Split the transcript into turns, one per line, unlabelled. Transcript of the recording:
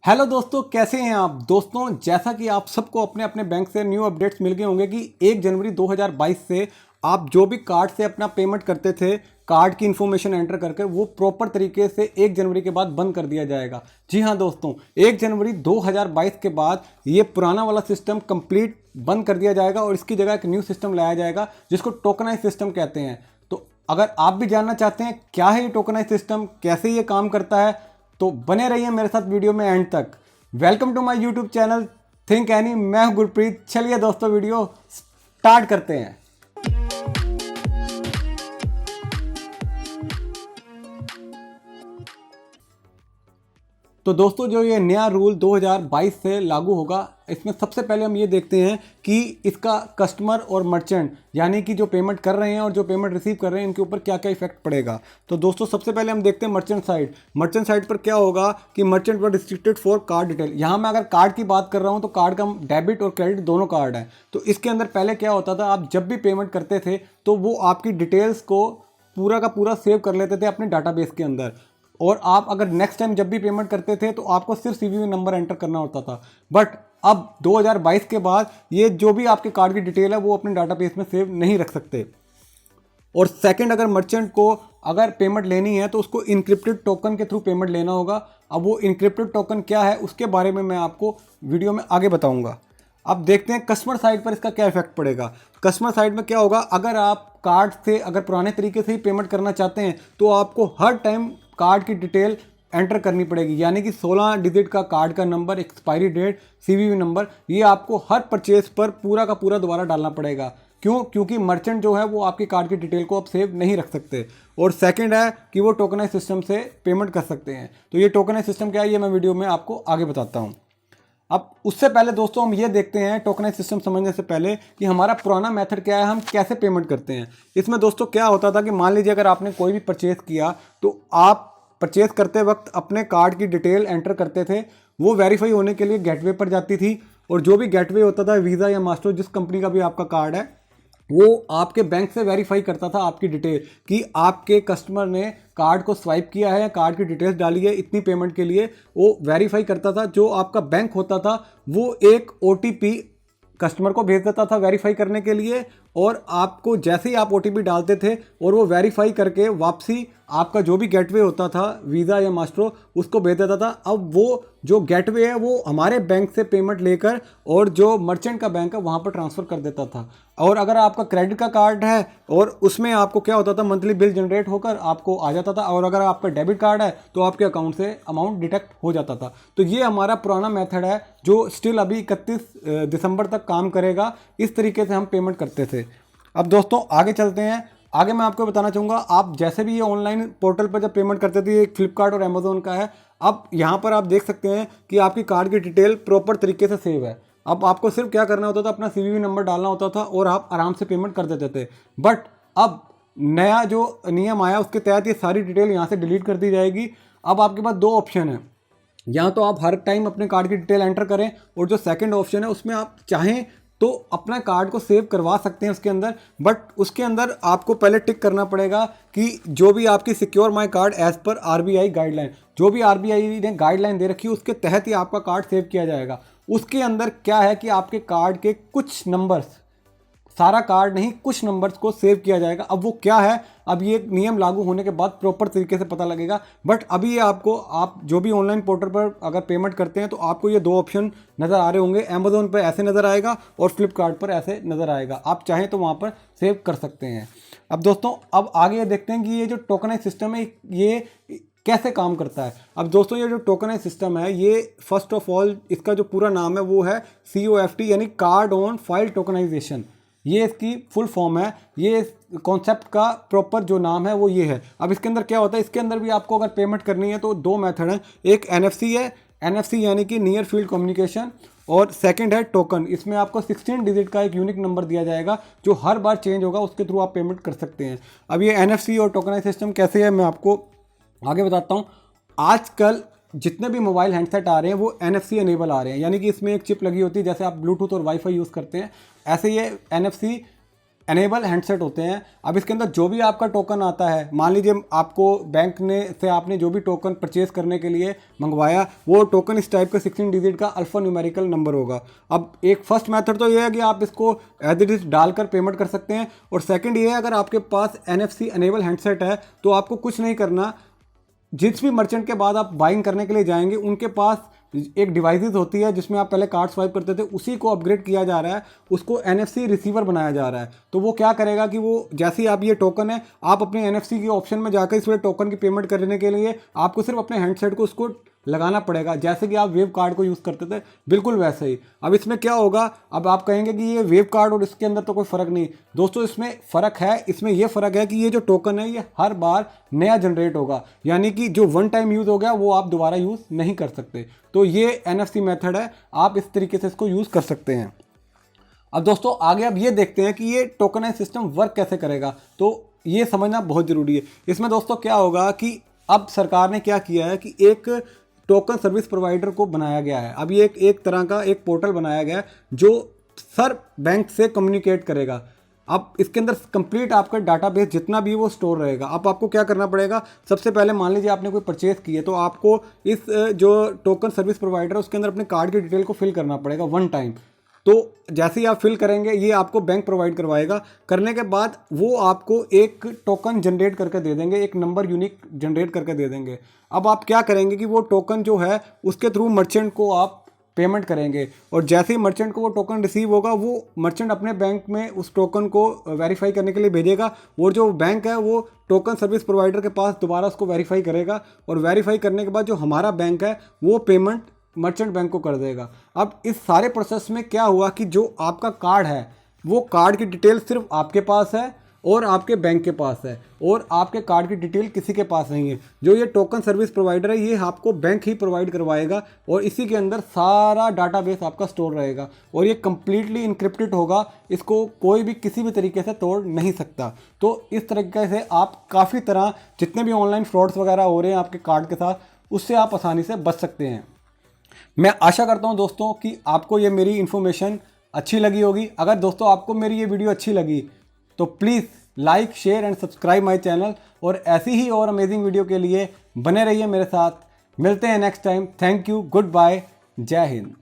Hello दोस्तों, कैसे हैं आप। दोस्तों, जैसा कि आप सबको अपने अपने बैंक से न्यू अपडेट्स मिल गए होंगे कि 1 जनवरी 2022 से आप जो भी कार्ड से अपना पेमेंट करते थे, कार्ड की इन्फॉर्मेशन एंटर करके वो प्रॉपर तरीके से 1 जनवरी के बाद बंद कर दिया जाएगा। जी हाँ दोस्तों, 1 जनवरी 2022 के बाद ये पुराना वाला सिस्टम कंप्लीट बंद कर दिया जाएगा और इसकी जगह एक न्यू सिस्टम लाया जाएगा जिसको टोकनाइज सिस्टम कहते हैं। तो अगर आप भी जानना चाहते हैं क्या है ये टोकनाइज सिस्टम, कैसे ये काम करता है, तो बने रहिए मेरे साथ वीडियो में एंड तक। Welcome to my YouTube channel think any. मैं हूं गुरप्रीत। चलिए दोस्तों, वीडियो स्टार्ट करते हैं। तो दोस्तों, जो ये नया रूल 2022 से लागू होगा, इसमें सबसे पहले हम ये देखते हैं कि इसका कस्टमर और मर्चेंट यानी कि जो पेमेंट कर रहे हैं और जो पेमेंट रिसीव कर रहे हैं इनके ऊपर क्या क्या इफेक्ट पड़ेगा। तो दोस्तों, सबसे पहले हम देखते हैं मर्चेंट साइड। मर्चेंट साइड पर क्या होगा कि merchant were restricted for card detail. यहाँ मैं अगर कार्ड की बात कर रहा हूँ तो कार्ड का डेबिट और क्रेडिट दोनों कार्ड हैं। तो इसके अंदर पहले क्या होता था, आप जब भी पेमेंट करते थे तो वो आपकी डिटेल्स को पूरा का पूरा सेव कर लेते थे अपने डाटाबेस के अंदर, और आप अगर नेक्स्ट टाइम जब भी पेमेंट करते थे तो आपको सिर्फ सीवीवी नंबर एंटर करना होता था। बट अब 2022 के बाद ये जो भी आपके कार्ड की डिटेल है वो अपने डाटाबेस में सेव नहीं रख सकते। और सेकंड, अगर मर्चेंट को अगर पेमेंट लेनी है तो उसको इनक्रिप्टेड टोकन के थ्रू पेमेंट लेना होगा। अब वो इनक्रिप्टेड टोकन क्या है उसके बारे में मैं आपको वीडियो में आगे बताऊंगा। अब देखते हैं कस्टमर साइड पर इसका क्या इफेक्ट पड़ेगा। कस्टमर साइड में क्या होगा, अगर आप कार्ड से अगर पुराने तरीके से ही पेमेंट करना चाहते हैं तो आपको हर टाइम कार्ड की डिटेल एंटर करनी पड़ेगी, यानी कि 16 डिजिट का कार्ड का number, expiry date, CVV number, ये आपको हर परचेज पर पूरा का पूरा दोबारा डालना पड़ेगा। क्यों? क्योंकि मर्चेंट जो है वो आपकी कार्ड की डिटेल को अब सेव नहीं रख सकते। और सेकंड है कि वो टोकनाइज सिस्टम से पेमेंट कर सकते हैं। तो ये टोकनाइज सिस्टम क्या है ये मैं वीडियो में आपको आगे बताता हूँ। अब उससे पहले दोस्तों हम ये देखते हैं टोकनाइज सिस्टम समझने से पहले कि हमारा पुराना मेथड क्या है, हम कैसे पेमेंट करते हैं। इसमें दोस्तों क्या होता था कि मान लीजिए अगर आपने कोई भी परचेज किया तो आप परचेज करते वक्त अपने कार्ड की डिटेल एंटर करते थे। वो वेरीफाई होने के लिए गेटवे पर जाती थी, और जो भी गेटवे होता था, वीज़ा या मास्टर, जिस कंपनी का भी आपका कार्ड है, वो आपके बैंक से वेरीफाई करता था आपकी डिटेल कि आपके कस्टमर ने कार्ड को स्वाइप किया है, कार्ड की डिटेल्स डाली है इतनी पेमेंट के लिए। वो वेरीफाई करता था। जो आपका बैंक होता था वो एक ओटीपी कस्टमर को भेज देता था वेरीफाई करने के लिए, और आपको जैसे ही आप ओटीपी डालते थे और वो वेरीफाई करके वापसी आपका जो भी गेटवे होता था, वीज़ा या मास्ट्रो, उसको भेज देता था। अब वो जो गेटवे है वो हमारे बैंक से पेमेंट लेकर और जो मर्चेंट का बैंक है वहाँ पर ट्रांसफ़र कर देता था। और अगर आपका क्रेडिट का कार्ड है और उसमें आपको क्या होता था, मंथली बिल जनरेट होकर आपको आ जाता था, और अगर आपका डेबिट कार्ड है तो आपके अकाउंट से अमाउंट डिडक्ट हो जाता था। तो ये हमारा पुराना मेथड है जो स्टिल अभी 31 दिसंबर तक काम करेगा। इस तरीके से हम पेमेंट करते थे। अब दोस्तों आगे चलते हैं। आगे मैं आपको बताना चाहूँगा, आप जैसे भी ये ऑनलाइन पोर्टल पर जब पेमेंट करते थे, एक फ्लिपकार्ट और अमेजोन का है। अब यहाँ पर आप देख सकते हैं कि आपकी कार्ड की डिटेल प्रॉपर तरीके से सेव है। अब आपको सिर्फ क्या करना होता था, अपना सीवीवी नंबर डालना होता था और आप आराम से पेमेंट कर देते थे। बट अब नया जो नियम आया उसके तहत ये सारी डिटेल यहाँ से डिलीट कर दी जाएगी। अब आपके पास दो ऑप्शन है, या तो आप हर टाइम अपने कार्ड की डिटेल एंटर करें, और जो सेकंड ऑप्शन है उसमें आप चाहें तो अपना कार्ड को सेव करवा सकते हैं उसके अंदर। बट उसके अंदर आपको पहले टिक करना पड़ेगा कि जो भी आपकी secure my card as per RBI guideline, जो भी आरबीआई ने गाइडलाइन दे रखी है उसके तहत ही आपका कार्ड सेव किया जाएगा। उसके अंदर क्या है कि आपके कार्ड के कुछ नंबर्स, सारा कार्ड नहीं, कुछ नंबर्स को सेव किया जाएगा। अब वो क्या है, अब ये नियम लागू होने के बाद प्रॉपर तरीके से पता लगेगा। बट अभी ये आपको, आप जो भी ऑनलाइन पोर्टल पर अगर पेमेंट करते हैं तो आपको ये दो ऑप्शन नज़र आ रहे होंगे। अमेजोन पर ऐसे नज़र आएगा और फ्लिपकार्ट पर ऐसे नज़र आएगा। आप चाहें तो वहाँ पर सेव कर सकते हैं। अब दोस्तों अब आगे ये देखते हैं कि ये जो टोकनाइज सिस्टम है ये कैसे काम करता है। अब दोस्तों ये जो टोकनाइज सिस्टम है, ये फर्स्ट ऑफ ऑल इसका जो पूरा नाम है वो है COFT, यानी कार्ड ऑन फाइल टोकनाइजेशन। ये इसकी फुल फॉर्म है। ये कॉन्सेप्ट का प्रॉपर जो नाम है वो ये है। अब इसके अंदर क्या होता है, इसके अंदर भी आपको अगर पेमेंट करनी है तो दो मेथड हैं। एक NFC है, NFC यानी कि नियर फील्ड कम्युनिकेशन, और सेकंड है टोकन। इसमें आपको 16 डिजिट का एक यूनिक नंबर दिया जाएगा जो हर बार चेंज होगा, उसके थ्रू आप पेमेंट कर सकते हैं। अब ये NFC और टोकनाइज सिस्टम कैसे है मैं आपको आगे बताता हूँ। आजकल जितने भी मोबाइल हैंडसेट आ रहे हैं वो NFC एनेबल आ रहे हैं, यानी कि इसमें एक चिप लगी होती है, जैसे आप ब्लूटूथ और वाईफाई यूज़ करते हैं ऐसे ये NFC एनेबल हैंडसेट होते हैं। अब इसके अंदर जो भी आपका टोकन आता है, मान लीजिए आपको बैंक ने से आपने जो भी टोकन परचेज करने के लिए मंगवाया, वो टोकन इस टाइप का 16 डिजिट का अल्फा न्यूमेरिकल नंबर होगा। अब एक फर्स्ट मेथड तो ये है कि आप इसको एज इट इज डालकर पेमेंट कर सकते हैं, और सेकंड ये है अगर आपके पास NFC एनेबल हैंडसेट है तो आपको कुछ नहीं करना, जिस भी मर्चेंट के बाद आप बाइंग करने के लिए जाएंगे उनके पास एक डिवाइसेस होती है जिसमें आप पहले कार्ड स्वाइप करते थे, उसी को अपग्रेड किया जा रहा है, उसको NFC रिसीवर बनाया जा रहा है। तो वो क्या करेगा कि वो जैसे ही आप ये टोकन है, आप अपने NFC के ऑप्शन में जाकर इसमें टोकन की पेमेंट करने के लिए आपको सिर्फ अपने हैंडसेट को उसको लगाना पड़ेगा, जैसे कि आप वेव कार्ड को यूज़ करते थे, बिल्कुल वैसे ही। अब इसमें क्या होगा, अब आप कहेंगे कि ये वेव कार्ड और इसके अंदर तो कोई फ़र्क नहीं। दोस्तों इसमें फ़र्क है, इसमें ये फ़र्क है कि ये जो टोकन है ये हर बार नया जनरेट होगा, यानी कि जो वन टाइम यूज़ हो गया वो आप दोबारा यूज़ नहीं कर सकते। तो ये NFC मेथड है, आप इस तरीके से इसको यूज़ कर सकते हैं। अब दोस्तों आगे अब ये देखते हैं कि ये टोकनाइज सिस्टम वर्क कैसे करेगा, तो ये समझना बहुत ज़रूरी है। इसमें दोस्तों क्या होगा कि अब सरकार ने क्या किया है कि एक टोकन सर्विस प्रोवाइडर को बनाया गया है। अब ये एक तरह का एक पोर्टल बनाया गया है जो सर बैंक से कम्युनिकेट करेगा। अब इसके अंदर कंप्लीट आपका डाटाबेस जितना भी वो स्टोर रहेगा। अब आपको क्या करना पड़ेगा, सबसे पहले मान लीजिए आपने कोई परचेज की है तो आपको इस जो टोकन सर्विस प्रोवाइडर है उसके अंदर अपने कार्ड की डिटेल को फिल करना पड़ेगा वन टाइम। तो जैसे ही आप फिल करेंगे ये आपको बैंक प्रोवाइड करवाएगा। करने के बाद वो आपको एक टोकन जनरेट करके दे देंगे, एक नंबर यूनिक जनरेट करके दे देंगे। अब आप क्या करेंगे कि वो टोकन जो है उसके थ्रू मर्चेंट को आप पेमेंट करेंगे, और जैसे ही मर्चेंट को वो टोकन रिसीव होगा वो मर्चेंट अपने बैंक में उस टोकन को वेरीफाई करने के लिए भेजेगा, और जो बैंक है वो टोकन सर्विस प्रोवाइडर के पास दोबारा उसको वेरीफाई करेगा, और वेरीफाई करने के बाद जो हमारा बैंक है वो पेमेंट मर्चेंट बैंक को कर देगा। अब इस सारे प्रोसेस में क्या हुआ कि जो आपका कार्ड है वो कार्ड की डिटेल सिर्फ आपके पास है और आपके बैंक के पास है, और आपके कार्ड की डिटेल किसी के पास नहीं है। जो ये टोकन सर्विस प्रोवाइडर है ये आपको बैंक ही प्रोवाइड करवाएगा, और इसी के अंदर सारा डाटाबेस आपका स्टोर रहेगा, और ये कम्प्लीटली इनक्रिप्टेड होगा, इसको कोई भी किसी भी तरीके से तोड़ नहीं सकता। तो इस तरीके से आप काफ़ी तरह जितने भी ऑनलाइन फ्रॉड्स वगैरह हो रहे हैं आपके कार्ड के साथ, उससे आप आसानी से बच सकते हैं। मैं आशा करता हूं दोस्तों कि आपको ये मेरी इन्फॉर्मेशन अच्छी लगी होगी। अगर दोस्तों आपको मेरी ये वीडियो अच्छी लगी तो please like, share and subscribe my channel, और ऐसी ही और अमेजिंग वीडियो के लिए बने रहिए मेरे साथ। मिलते हैं next time. Thank you, goodbye, जय हिंद।